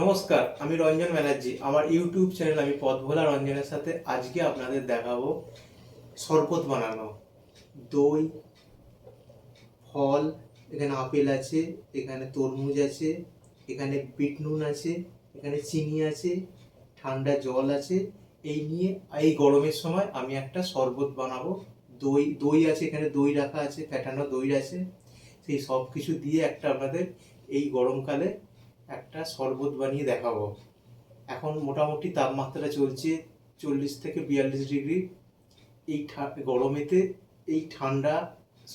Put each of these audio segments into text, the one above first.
নমস্কার, আমি রঞ্জন ব্যানার্জি। আমার ইউটিউব চ্যানেল আমি পথভোলা রঞ্জনের সাথে আজকে আপনাদের দেখাবো শরবত বানানো। দই, ফল, এখানে আপেল আছে, এখানে তরমুজ আছে, এখানে বিট নুন আছে, এখানে চিনি আছে, ঠান্ডা জল আছে। এই নিয়ে এই গরমের সময় আমি একটা শরবত বানাবো। দই দই আছে, এখানে দই রাখা আছে, ফ্যাটানো দই আছে। সেই সব কিছু দিয়ে একটা আপনাদের এই গরমকালে একটা শরবত বানিয়ে দেখাবো। এখন মোটামুটি তাপমাত্রা চলছে 40 থেকে 42 ডিগ্রি। এই গরমেতে এই ঠান্ডা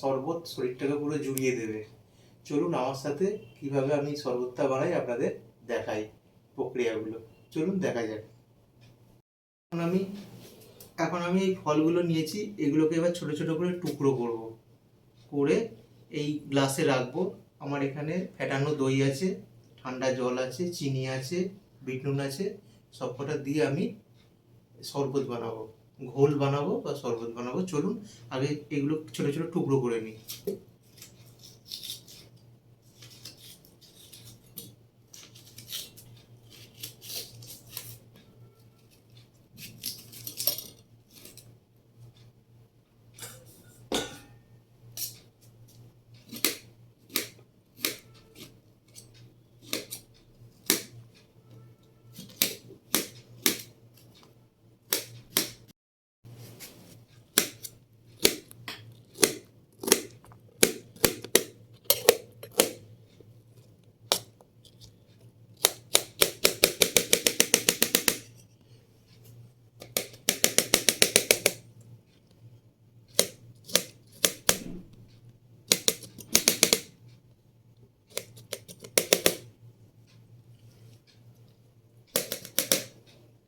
শরবত শরীরটাকে পুরো জুড়িয়ে দেবে। চলুন আমার সাথে কিভাবে আমি শরবতটা বানাই আপনাদের দেখাই প্রক্রিয়াগুলো। চলুন দেখা যাক। এখন আমি এখন আমি এই ফলগুলো নিয়েছি, এগুলোকে এবার ছোট ছোট করে টুকরো করব, করে এই গ্লাসে রাখবো। আমার এখানে ফ্যাটানো দই আছে, ঠান্ডা জল আছে, চিনি আছে, বিট নুন আছে। সবকটা দিয়ে আমি শরবত বানাবো, ঘোল বানাবো বা শরবত বানাবো। চলুন আগে এগুলো ছোট ছোট টুকরো করে নিই।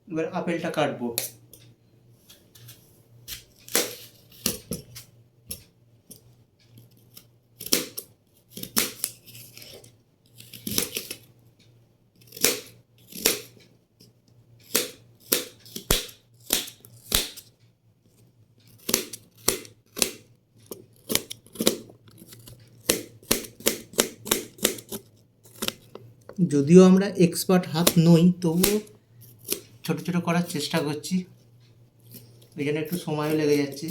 এবার আপেলটা কাটবো। যদিও আমরা এক্সপার্ট হাত নই, তবুও ছোট ছোট করার চেষ্টা করছি। এই জন্য একটু সময়ও লেগে যাচ্ছে।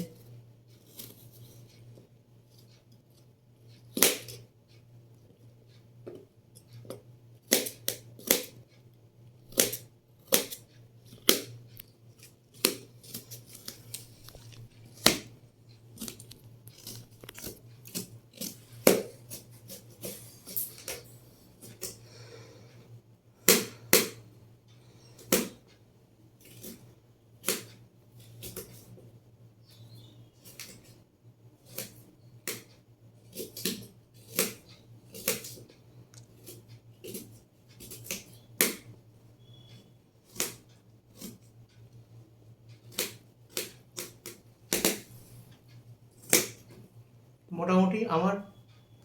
মোটামুটি আমার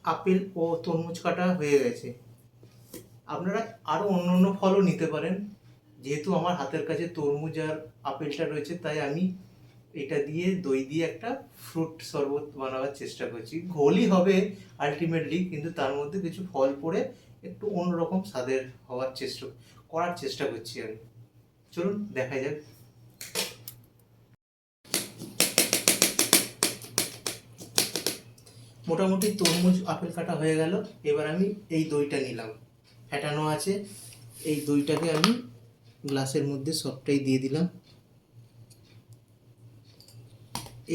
আপেল ও তরমুজ কাটা হয়ে গেছে। আপনারা আরও অন্য অন্য ফলও নিতে পারেন। যেহেতু আমার হাতের কাছে তরমুজ আর আপেলটা রয়েছে, তাই আমি এটা দিয়ে দই দিয়ে একটা ফ্রুট শরবত বানাবার চেষ্টা করছি। ঘোলই হবে আলটিমেটলি, কিন্তু তার মধ্যে কিছু ফল পড়ে একটু অন্যরকম স্বাদের করার চেষ্টা করছি আমি। চলুন দেখা যাক। মোটামুটি তরমুজ আপেল কাটা হয়ে গেল। এবার আমি এই দইটা নিলাম, ফ্যাটানো আছে। এই দইটাকে আমি গ্লাসের মধ্যে সবটাই দিয়ে দিলাম।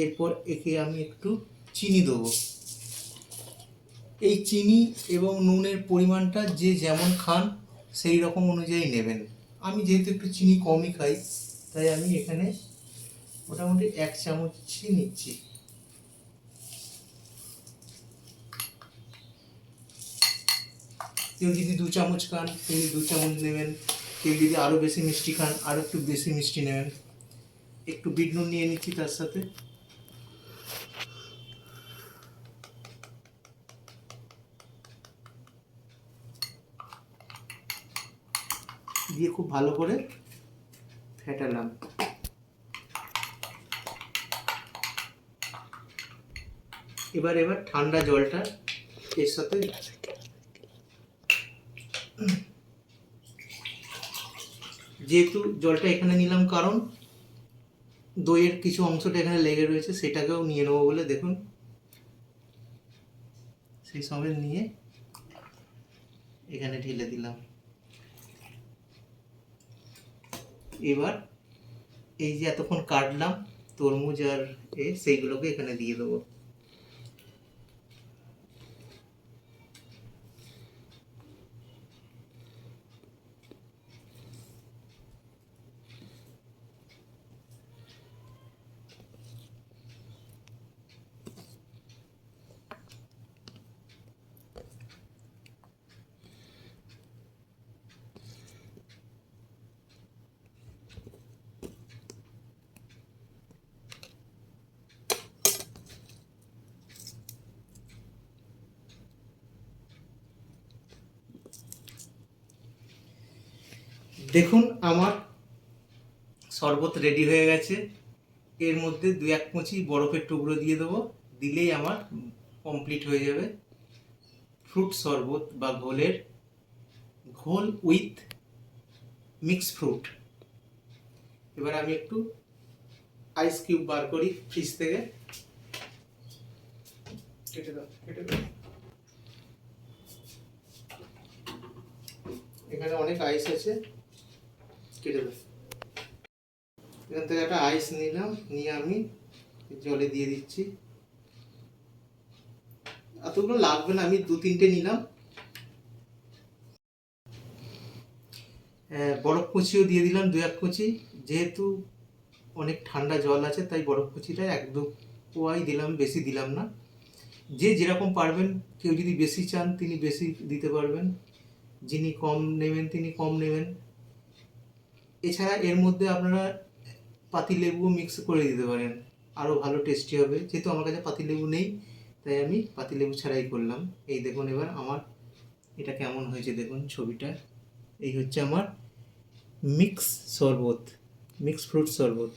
এরপর একে আমি একটু চিনি দেবো। এই চিনি এবং নুনের পরিমাণটা যে যেমন খান সেই রকম অনুযায়ী নেবেন। আমি যেহেতু একটু চিনি কমই খাই, তাই আমি এখানে মোটামুটি 1 চামচ নিচ্ছি। কেউ যদি 2 চামচ খান, কেউ 2 চামচ নেবেন। কেউ যদি আরও বেশি মিষ্টি খান, আরও একটু বেশি মিষ্টি নেবেন। একটু বিট নুন নিয়ে নিচ্ছি তার সাথে। দিয়ে খুব ভালো করে ফেটালাম। এবার ঠান্ডা জলটা এর সাথে যেহেতু জলটা এখানে নিলাম কারণ দইয়ের কিছু অংশটা এখানে লেগে রয়েছে, সেটাকেও নিয়ে নেবো বলে দেখুন সেই সঙ্গে নিয়ে এখানে ঢেলে দিলাম। এবার এই যে এতক্ষণ কাটলাম তরমুজ আর সেইগুলোকে এখানে দিয়ে দেবো। দেখুন আমার শরবত রেডি হয়ে গেছে। এর মধ্যে 2-1 মুচি বরফের টুকরো দিয়ে দেবো, দিলেই আমার কমপ্লিট হয়ে যাবে ফ্রুট শরবত বা ঘোল উইথ মিক্স ফ্রুট। এবার আমি একটু আইস কিউব বার করি ফ্রিজ থেকে। কেটে দাও। এখানে অনেক আইস আছে, কেটে দাও। এখান থেকে একটা আইস নিলাম, নিয়ে আমি জলে দিয়ে দিচ্ছি। এতগুলো লাগবে না, আমি 2-3টে নিলাম। বরফ কুচিও দিয়ে দিলাম 2-1 কুচি। যেহেতু অনেক ঠান্ডা জল আছে তাই বরফ কুচিটা 1-2 কোয়াই দিলাম, বেশি দিলাম না। যে যেরকম পারবেন, কেউ যদি বেশি চান তিনি বেশি দিতে পারবেন, যিনি কম নেবেন তিনি কম নেবেন। এছাড়া এর মধ্যে আপনারা পাতিলেবু মিক্স করে দিতে পারেন, আরও ভালো টেস্টি হবে। যেহেতু আমার কাছে পাতিলেবু নেই তাই আমি পাতিলেবু ছাড়াই করলাম। এই দেখুন এবার আমার এটা কেমন হয়েছে দেখুন ছবিটা। এই হচ্ছে আমার মিক্স শরবত, মিক্স ফ্রুট শরবত।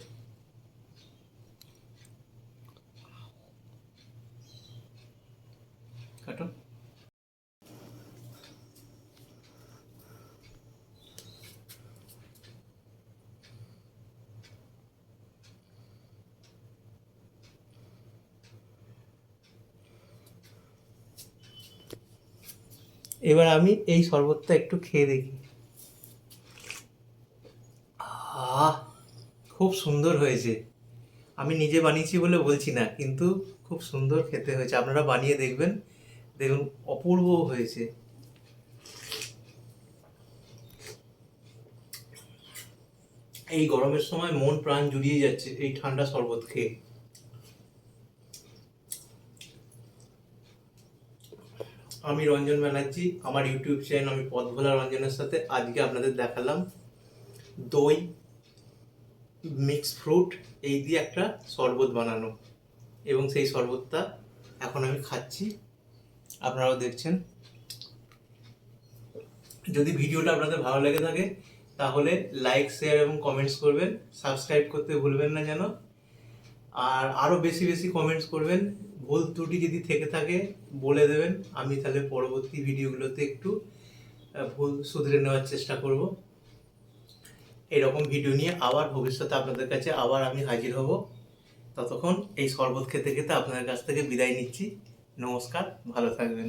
কাটো। এবার আমি এই শরবতটা একটু খেয়ে দেখি। খুব সুন্দর হয়েছে। আমি নিজে বানিয়েছি বলে বলছি না, কিন্তু খুব সুন্দর খেতে হয়েছে। আপনারা বানিয়ে দেখবেন, দেখুন অপূর্ব হয়েছে। এই গরমের সময় মন প্রাণ জুড়িয়ে যাচ্ছে এই ঠান্ডা শরবত খেয়ে। আমি রঞ্জন ব্যানার্জি, আমার ইউটিউব চ্যানেল আমি পথ ভোলা রঞ্জনের সাথে আজকে আপনাদের দেখালাম দই মিক্স ফ্রুট এই দিয়ে একটা শরবত বানানো, এবং সেই শরবতটা এখন আমি খাচ্ছি, আপনারাও দেখছেন। যদি ভিডিওটা আপনাদের ভালো লেগে থাকে তাহলে লাইক, শেয়ার এবং কমেন্টস করবেন। সাবস্ক্রাইব করতে ভুলবেন না যেন। আর আরও বেশি বেশি কমেন্টস করবেন। ভুল ত্রুটি যদি থেকে থাকে বলে দেবেন, আমি তাহলে পরবর্তী ভিডিওগুলোতে একটু ভুল শুধরে নেওয়ার চেষ্টা করব। এরকম ভিডিও নিয়ে আবার ভবিষ্যতে আপনাদের কাছে আবার আমি হাজির হব। ততক্ষণ এই শরবত খেতে খেতে আপনাদের কাছ থেকে বিদায় নিচ্ছি। নমস্কার, ভালো থাকবেন।